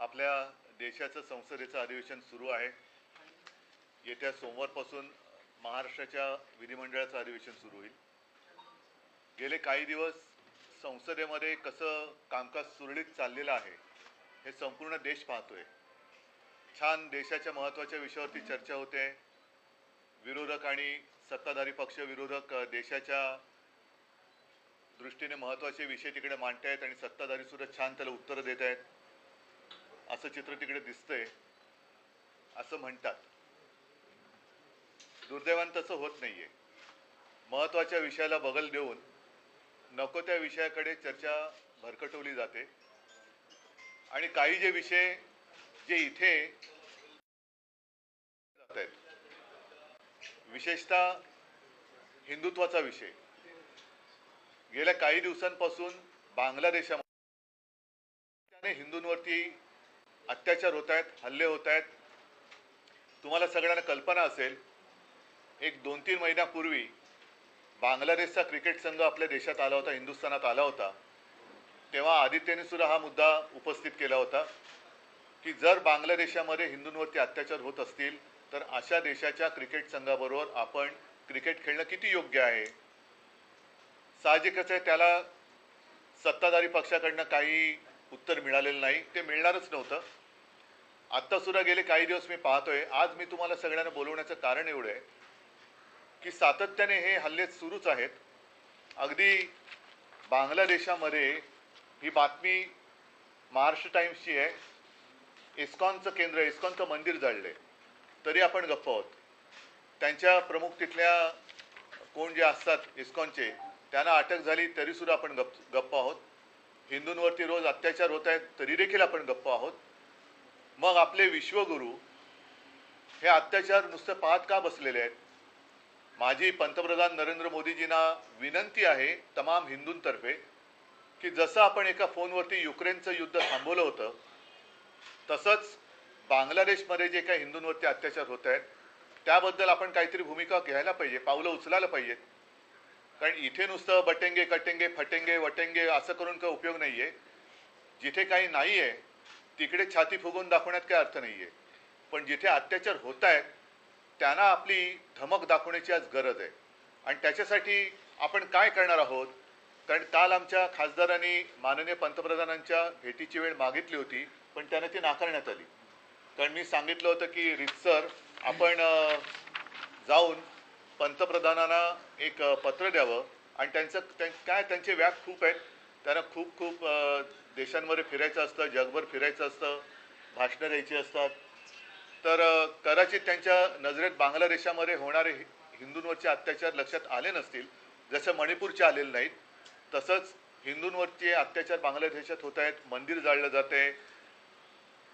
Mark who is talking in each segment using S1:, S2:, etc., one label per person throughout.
S1: आपल्या देशाचं संसदेचं अधिवेशन सुरू आहे। येत्या सोमवारपासून महाराष्ट्राच्या विधिमंडळाचं अधिवेशन सुरू होईल। गेले काही दिवस संसदेमध्ये कसं कामकाज सुरळीत चाललेलं आहे हे संपूर्ण देश पाहतोय। छान देशाच्या महत्त्वाच्या विषयावरती चर्चा होते। विरोधक आणि सत्ताधारी पक्ष विरोधक देशाच्या दृष्टीने महत्त्वाचे विषय तिकडे मांडतायत आणि सत्ताधारी सुद्धा छान त्याला उत्तर देत आहेत, असं चित्र तिकडे दिसतंय, असं म्हणतात। दुर्दैवाने तसं होत नाहीये। महत्त्वाच्या विषयाला बगल देऊन नको त्या विषयाकडे चर्चा भरकटवली जाते आणि काही जे विषय जे इथे जात आहेत, विशेषतः हिंदुत्वाचा विषय, गेल्या काही दिवसांपासून बांगलादेशामध्ये हिंदूंवरती अत्याचार होत आहेत, हल्ले होत आहेत। तुम्हाला सगळ्यांना कल्पना असेल, एक 2-3 महिन्यापूर्वी बांगलादेशचा क्रिकेट संघ आपल्या देशात आला होता, हिंदुस्थानात आला होता। तेव्हा आदित्यने सुद्धा हा मुद्दा उपस्थित केला होता की जर बांगलादेशामध्ये हिंदूंवरती अत्याचार होत असतील तर अशा देशाच्या क्रिकेट संघाबरोबर आपण क्रिकेट खेळणं किती योग्य आहे। साहजिकच आहे, त्याला सत्ताधारी पक्षाकडनं काही उत्तर मिळालेलं नाही, ते मिळणारच नव्हतं। आत्ता सुद्धा गेले काही दिवस मी पाहतोय, आज मी तुम्हाला सगळ्यांना बोलवण्याचं कारण एवढं आहे की सातत्याने हे हल्ले सुरूच आहेत। अगदी बांगलादेशामध्ये ही बातमी महाराष्ट्र टाइम्सची आहे, इस्कॉनचं केंद्र, इस्कॉनचं मंदिर जळले तरी आपण गप्प आहोत। त्यांच्या प्रमुख तिथल्या कोण जे असतात इस्कॉनचे, त्यांना अटक झाली तरी सुद्धा आपण गप्प आहोत। हिंदूंवरती रोज अत्याचार होत आहेत तरी देखील आपण गप्प आहोत। मग आपले विश्वगुरू हे अत्याचार नुसतं पाहत का बसलेले आहेत? माझी पंतप्रधान नरेंद्र मोदीजींना विनंती आहे तमाम हिंदूंतर्फे की जसं आपण एका फोनवरती युक्रेनचं युद्ध थांबवलं होतं, तसंच बांगलादेशमध्ये जे काही हिंदूंवरती अत्याचार होत आहेत त्याबद्दल आपण काहीतरी भूमिका घ्यायला पाहिजे, पावलं उचलायला पाहिजेत। कारण इथे नुसतं बटेंगे कटेंगे फटेंगे वटेंगे असं करून काही उपयोग नाही आहे। जिथे काही नाही आहे तिकडे छाती फुगवून दाखवण्यात काही अर्थ नाही आहे, पण जिथे अत्याचार होत आहेत त्यांना आपली धमक दाखवण्याची आज गरज आहे। आणि त्याच्यासाठी आपण काय करणार आहोत? कारण काल आमच्या खासदारांनी माननीय पंतप्रधानांच्या भेटीची वेळ मागितली होती, पण त्यांना ती नाकारण्यात आली। कारण मी सांगितलं होतं की रितसर आपण जाऊन पंतप्रधानांना एक पत्र द्यावं आणि त्यांचे व्याप खूप आहेत, त्यांना खूप देशांमध्ये फिरायचं असतं, जगभर फिरायचं असतं, भाषणं द्यायची असतात। तर कदाचित त्यांच्या नजरेत बांगलादेशामध्ये होणारे हिंदूंवरचे अत्याचार लक्षात आले नसतील, जसं मणिपूरचे आलेले नाहीत, तसंच हिंदूंवरचे अत्याचार बांगलादेशात होत आहेत, मंदिर जाळलं जाते,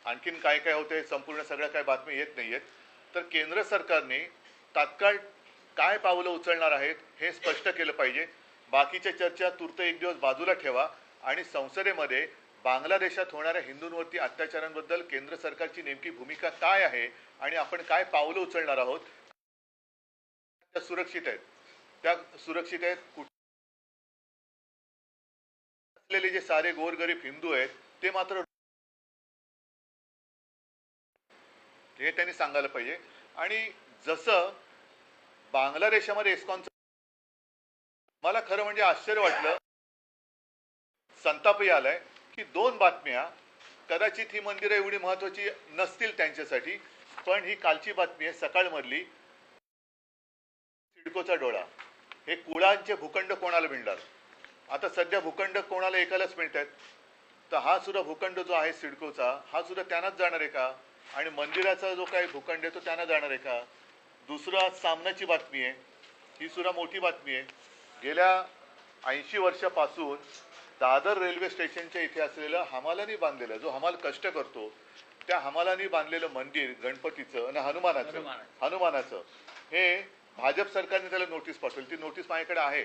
S1: आणखीन काय काय होते, संपूर्ण सगळ्या काय बातमी येत नाही आहेत। तर केंद्र सरकारने तात्काळ काय पावलं उचलणार आहेत हे स्पष्ट केलं पाहिजे। बाकीच्या चर्चा तूर्त एक दिवस बाजूला ठेवा आणि संसदेमध्ये बांगलादेशात होणाऱ्या हिंदूंवरती अत्याचारांबद्दल केंद्र सरकारची नेमकी भूमिका काय आहे आणि आपण काय पावलं उचलणार आहोत, त्या सुरक्षित आहेत, त्या सुरक्षित आहेत असलेले जे सारे गोरगरीब हिंदू आहेत ते मात्र हे त्यांनी सांगायला पाहिजे। आणि जसं बांगलादेशामध्ये इस्कॉनचं, मला खरं म्हणजे आश्चर्य वाटलं, संतापही आलाय की 2 बातम्या, कदाचित ही मंदिरं एवढी महत्त्वाची नसतील त्यांच्यासाठी, पण ही कालची बातमी आहे सकाळमधली, सिडकोचा डोळा, हे कुळांचे भूखंड कोणाला मिळणार? आता सध्या भूखंड कोणाला एकालाच मिळत आहेत, तर हा सुद्धा भूखंड जो आहे सिडकोचा, हा सुद्धा त्यांनाच जाणार आहे का? आणि मंदिराचा जो काही भूखंड आहे तो त्यांना जाणार आहे का? दुसरं सामनाची बातमी आहे, ही सुद्धा मोठी बातमी आहे। गेल्या 80 वर्षापासून दादर रेल्वे स्टेशनच्या इथे असलेलं हमालांनी बांधलेलं, जो हमाल कष्ट करतो त्या हमालांनी बांधलेलं मंदिर गणपतीचं आणि हनुमानाचं हे भाजप सरकारने त्याला नोटीस पाठवली। ती नोटीस माझ्याकडे आहे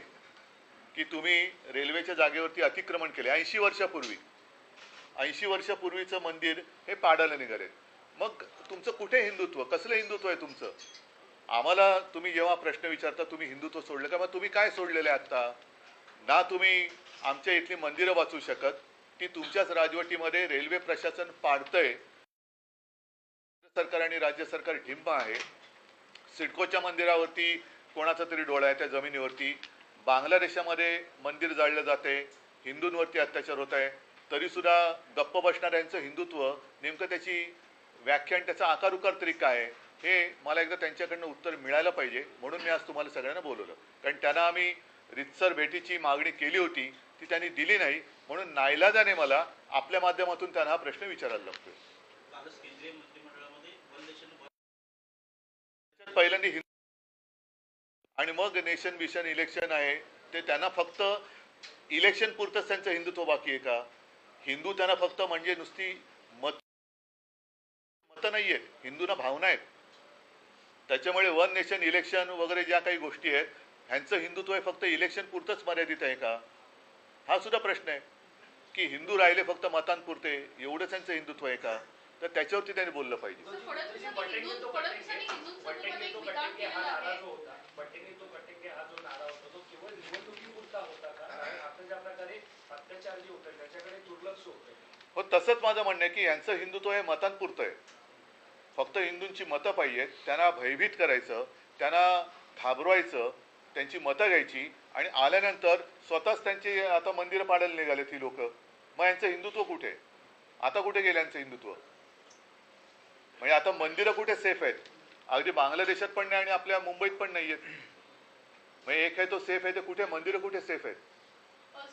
S1: की तुम्ही रेल्वेच्या जागेवरती अतिक्रमण केले 80 वर्षापूर्वी, 80 वर्षापूर्वीचं मंदिर हे पाडायला निघाले। मग तुमचं कुठे हिंदुत्व, कसलं हिंदुत्व आहे तुमचं? आम्हाला तुम्ही जेव्हा प्रश्न विचारता तुम्ही हिंदुत्व सोडलं का, मग तुम्ही काय सोडलेलं आहे आत्ता? ना तुम्ही आमच्या इथली मंदिरं वाचू शकत, ती तुमच्याच राजवटीमध्ये रेल्वे प्रशासन पाडतंय. सरकार आणि राज्य सरकार ढिंब आहे. सिडकोच्या मंदिरावरती कोणाचा तरी डोळा आहे त्या जमिनीवरती. बांगलादेशामध्ये मंदिर जाळलं जाते, हिंदूंवरती अत्याचार होत आहे, तरीसुद्धा गप्प बसणाऱ्यांचं हिंदुत्व नेमकं त्याची व्याख्या आणि त्याचा आकार उकार तरी काय आहे हे मला एकदा त्यांच्याकडनं उत्तर मिळायला पाहिजे. म्हणून मी आज तुम्हाला सगळ्यांना बोलवलं. कारण त्यांना आम्ही रितसर भेटीची मागणी केली होती, ती त्यांनी दिली नाही. म्हणून नाईलाजाने मला आपल्या माध्यमातून त्यांना हा प्रश्न विचारायला लागतोय. पहिल्यांदा हिंदू आणि मग नेशन मिशन इलेक्शन आहे ते त्यांना फक्त इलेक्शन पुरतंच त्यांचं हिंदुत्व बाकी आहे का? हिंदू त्यांना फक्त म्हणजे नुसती मत नाही आहेत, हिंदूंना भावना आहेत. त्याच्यामुळे वन नेशन इलेक्शन वगैरे ज्या काही गोष्टी आहेत ह्यांचं हिंदुत्व हे फक्त इलेक्शन पुरतंच मर्यादित आहे का? हा सुद्धा प्रश्न आहे की हिंदू राहिले फक्त मतांपुरते एवढंच त्यांचं हिंदुत्व आहे का? तर त्याच्यावरती त्यांनी बोललं पाहिजे. हो, तसंच माझं म्हणणं आहे की यांचं हिंदुत्व हे मतांपुरतं आहे. फक्त हिंदूंची मतं पाहिजेत, त्यांना भयभीत करायचं, त्यांना घाबरवायचं, त्यांची मतं घ्यायची आणि आल्यानंतर स्वतःच त्यांची आता मंदिरं पाडायला निघालेत ही लोक. मग यांचं हिंदुत्व कुठे? आता कुठे गेलं यांचं हिंदुत्व? म्हणजे आता मंदिरं कुठे सेफ आहेत? अगदी बांगलादेशात पण नाही आणि आपल्या मुंबईत पण नाही आहेत. म्हणजे एक आहे तो सेफ आहे, तर कुठे मंदिरं कुठे सेफ आहेत?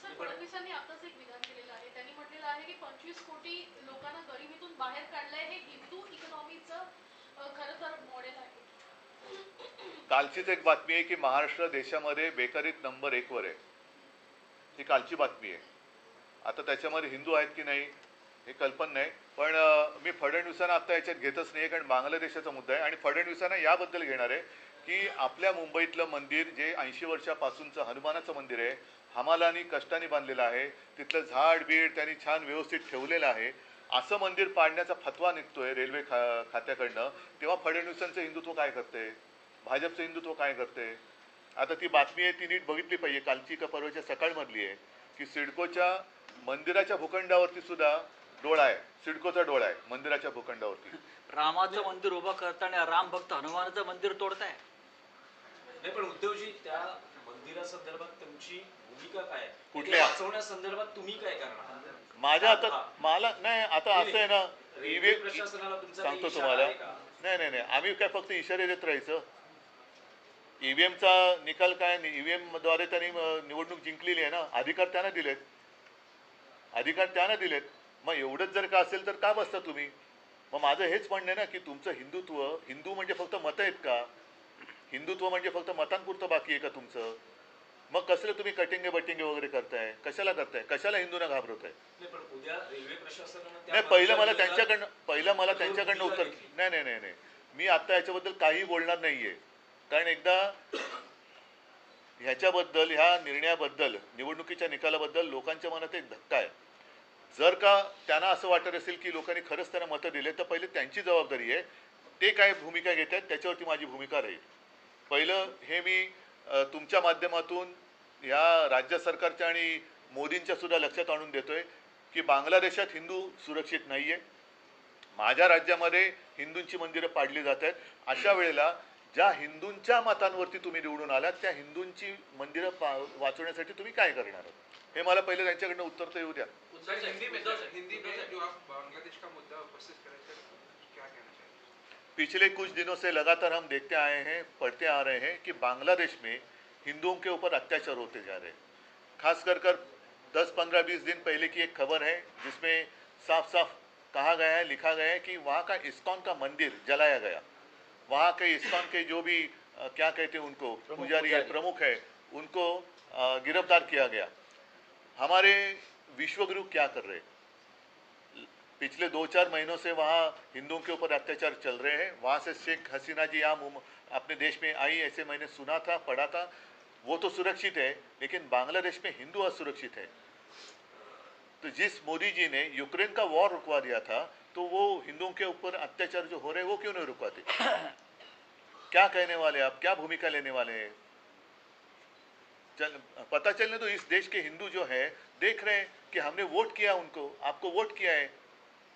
S2: सर, फडणवीसांनी आताच एक विधान केलेलं आहे. त्यांनी म्हटलेलं आहे की 25 कोटी लोकांना गरिबीतून बाहेर काढलंय. हे हिंदू इकॉनॉमीचं खरं तर मॉडेल आहे.
S1: कालचीच एक बातमी आहे की महाराष्ट्र देशामध्ये बेकारीत नंबर 1 वर आहे. ही कालची बातमी आहे. आता त्याच्यामध्ये हिंदू आहेत की नाही हे कल्पना नाही. पण मी फडणवीसांना आता याच्यात घेतच नाही, कारण बांगलादेशाचा मुद्दा आहे आणि फडणवीसांना याबद्दल घेणार आहे की आपल्या मुंबईतलं मंदिर जे 80 वर्षापासूनचं हनुमानाचं मंदिर आहे, हमालांनी कष्टाने बांधलेलं आहे, तिथलं झाड बीड त्यांनी छान व्यवस्थित ठेवलेलं आहे, असं मंदिर पाडण्याचा फतवा निघतोय रेल्वे खात्याकडनं. तेव्हा फडणवीसांचं हिंदुत्व काय करते, भाजपचं हिंदुत्व काय करते? आता ती बातमी आहे ती नीट बघितली पाहिजे. कालची का परवाच्या सकाळमधली आहे की सिडकोच्या मंदिराच्या भूखंडावरती सुद्धा डोळा आहे, सिडकोचा डोळा आहे मंदिराच्या भूखंडावरती.
S3: रामाचं मंदिर उभं करताना राम भक्त हनुमानाचं मंदिर तोडताय.
S4: नाही, पण उद्धवजी त्या मंदिरासंदर्भात तुमची भूमिका काय?
S1: कुठल्या
S4: वाचवण्यासंदर्भात तुम्ही काय करणार?
S1: माझ्या आता मला नाही, आता असं आहे ना,
S4: प्रशासनाला
S1: सांगतो तुम्हाला. नाही नाही नाही, आम्ही काय फक्त इशारे देत राहायचं? ईव्हीएमचा निकाल काय? ईव्हीएम द्वारे त्यांनी निवडणूक जिंकलेली आहे ना, अधिकार त्यांना दिलेत, अधिकार त्यांना दिलेत. मग एवढंच जर का असेल तर का बसता तुम्ही? मग माझं हेच म्हणणं आहे ना की तुमचं हिंदुत्व, हिंदू म्हणजे फक्त मतं आहेत का? हिंदुत्व म्हणजे फक्त मतांपुरतं बाकी आहे का तुमचं? मग कसलं तुम्ही कटिंगे बटिंगे वगैरे करताय? कशाला करताय? कशाला हिंदूंना घाबरवताय? नाही, पहिलं मला त्यांच्याकडनं उत्तर. नाही नाही नाही नाही, मी आता याच्याबद्दल काही बोलणार नाहीये. कारण एकदा ह्याच्याबद्दल, ह्या निर्णयाबद्दल, निवडणुकीच्या निकालाबद्दल लोकांच्या मनात एक धक्का आहे. जर का त्यांना असं वाटत असेल की लोकांनी खरंच त्यांना मतं दिले, तर पहिले त्यांची जबाबदारी आहे. ते काय भूमिका घेत आहेत त्याच्यावरती माझी भूमिका राहील. पहिलं हे मी तुमच्या माध्यमातून या राज्य सरकारच्या आणि मोदींच्या सुद्धा लक्षात आणून देतोय की बांगलादेशात हिंदू सुरक्षित नाही आहे. माझ्या राज्यामध्ये हिंदूंची मंदिरं पाडली जात आहेत. अशा वेळेला ज्या हिंदूंच्या मतांवरती तुम्ही निवडून आलात त्या हिंदूंची मंदिरं वाचवण्यासाठी तुम्ही काय करणार आहात? हे मला पहिले त्यांच्याकडनं उत्तर तर येऊ द्या. पिछले कुछ दिनों से लगातार हम देखते आए हैं, पढ़ते आ रहे हैं कि बांग्लादेश में हिंदुओं के ऊपर अत्याचार होते जा रहे हैं. खास कर 10, 15, 20 दिन पहले की एक खबर है जिसमें साफ साफ कहा गया है, लिखा गया है कि वहाँ का इस्कॉन का मंदिर जलाया गया. वहाँ के इस्कॉन के जो भी क्या कहते हैं उनको, पुजारी है, प्रमुख है, उनको गिरफ्तार किया गया. हमारे विश्वगुरु क्या कर रहे हैं? पिछले 2-4 महीनों से वहाँ हिंदुओं के ऊपर अत्याचार चल रहे हैं. वहाँ से शेख हसीना जी यहाँ अपने देश में आई, ऐसे मैंने सुना था, पढ़ा था. वो तो सुरक्षित है, लेकिन बांग्लादेश में हिंदू असुरक्षित है. तो जिस मोदी जी ने यूक्रेन का वॉर रुकवा दिया था, तो वो हिंदुओं के ऊपर अत्याचार जो हो रहे हैं वो क्यों नहीं रुकवाते? क्या कहने वाले आप, क्या भूमिका लेने वाले हैं? पता चलने दो, इस देश के हिंदू जो है देख रहे हैं कि हमने वोट किया उनको, आपको वोट किया है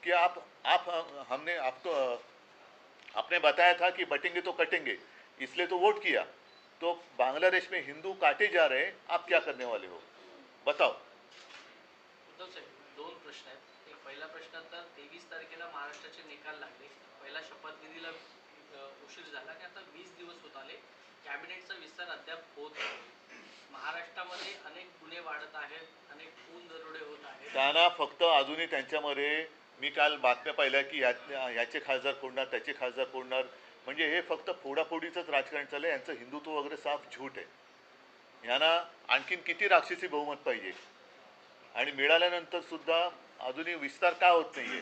S1: कि आप हमने आपको आपने बताया था कि बटेंगे तो कटेंगे, इसलिए तो वोट किया। तो बांग्लादेश में हिंदू काटे जा रहे हैं, आप क्या करने वाले हो बताओ।
S5: उद्धव साहेब, दोन प्रश्न आहेत. एक पहिला प्रश्न तर 23 तारखेला महाराष्ट्राचे निकाल लागले. पहिला शपथविधीला उशीर झाला आणि आता 20 दिवस होत आले. कॅबिनेटचा विस्तार अद्याप होत नाही. महाराष्ट्रामध्ये अनेक गुन्हे वाढत आहेत, अनेक खून दरोडे होत आहेत.
S1: त्यांना फक्त अजूनही त्यांच्यामध्ये, मी काल बातम्या पाहिल्या की याचे खासदार फोडणार, त्याचे खासदार फोडणार, म्हणजे हे फक्त फोडाफोडीचंच राजकारण चाललंय. यांचं हिंदुत्व वगैरे साफ झूट आहे. यांना आणखीन किती राक्षसी बहुमत पाहिजे, आणि मिळाल्यानंतर सुद्धा अजूनही विस्तार का होत नाहीये.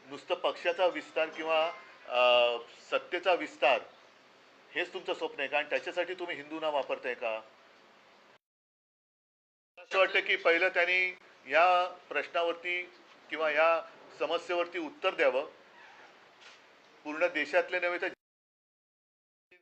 S1: नुसतं पक्षाचा विस्तार किंवा सत्तेचा विस्तार हेच तुमचं स्वप्न आहे का, आणि त्याच्यासाठी तुम्ही हिंदूंना वापरताय का. असं वाटतं की पहिलं त्यांनी या प्रश्नावरती किंवा या समस्येवरती उत्तर द्यावं. पूर्ण देशातले नव्हे तर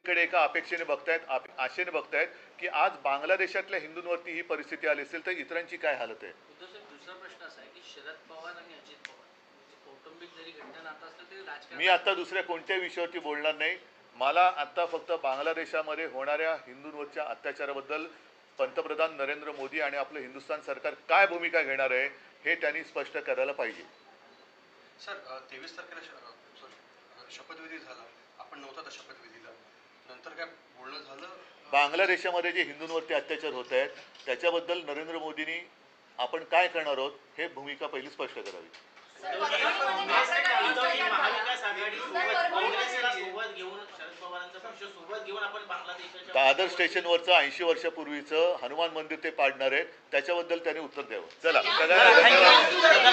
S1: कडे एका अपेक्षेने बघतायत, आशेने बघतायत की आज बांगलादेशातल्या हिंदूंवरती ही परिस्थिती आली असेल तर इतरांची काय हालत आहे.
S5: उद्धव साहेब, दुसरा प्रश्न असा आहे की शरद पवार आणि अजित पवार म्हणजे कौटुंबिक जरी घटना नातं असलं तरी राजकारण.
S1: मी आता दुसऱ्या कोणत्याही विषयावरती बोलणार नाही. मला आता फक्त बांगलादेशामध्ये होणाऱ्या हिंदूंवरच्या अत्याचाराबद्दल पंतप्रधान नरेंद्र मोदी आणि आपलं हिंदुस्थान सरकार काय भूमिका घेणार आहे हे त्यांनी स्पष्ट करायला पाहिजे.
S6: सर 23 तारखेला शपथविधी झाला, आपण नव्हता शपथविधीला, नंतर काय बोलणं झालं?
S1: बांगलादेशामध्ये जे हिंदूंवरती अत्याचार होत आहेत त्याच्याबद्दल नरेंद्र मोदींनी आपण काय करणार आहोत हे भूमिका पहिली स्पष्ट करावी.
S7: महाविकास आघाडी सोबत घेऊन शरद पवारांचा पक्ष सोबत घेऊन आपण बांगलादेशाच्या
S1: दादर स्टेशनवरचं 80 वर्षापूर्वीचं हनुमान मंदिर ते पाडणार आहेत, त्याच्याबद्दल त्यांनी उत्तर द्यावं. चला सगळ्यांना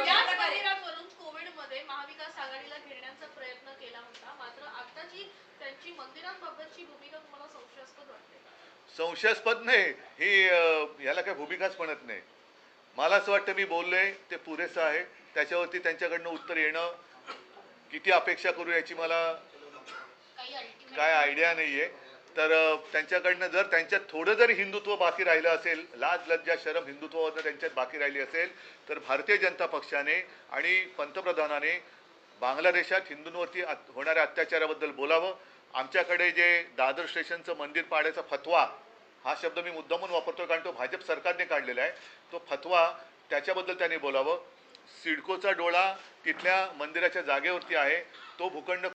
S2: याच परिणामावरून कोविडमध्ये महाविकास आघाडीला घेण्याचा प्रयत्न केला होता. मात्र आताची त्यांची मंदिरांबाबतची भूमिका तुम्हाला संशयास्पद वाटते का?
S1: संशयास्पद नाही, ही याला काय भूमिकाच म्हणत नाही. मला असं वाटतं मी बोललोय ते पुरेसं आहे. त्याच्यावरती त्यांच्याकडनं उत्तर येणं किती अपेक्षा करू याची मला काय आयडिया नाहीये. तर त्यांच्याकडनं जर त्यांच्यात थोडं जरी हिंदुत्व बाकी राहिलं असेल, लाज लज्जा शरम हिंदुत्वावरनं त्यांच्यात बाकी राहिली असेल, तर भारतीय जनता पक्षाने आणि पंतप्रधानाने बांगलादेशात हिंदूंवरती होणाऱ्या अत्याचाराबद्दल बोलावं. आमच्याकडे जे दादर स्टेशनचं मंदिर पाडायचा फतवा, हा शब्द मी मुद्दामून वापरतो कारण तो भाजप सरकारने काढलेला आहे, तो फतवा त्याच्याबद्दल त्यांनी बोलावं. सिडकोचा डोळा तिथल्या मंदिराच्या जागेवरती आहे, तो भूखंड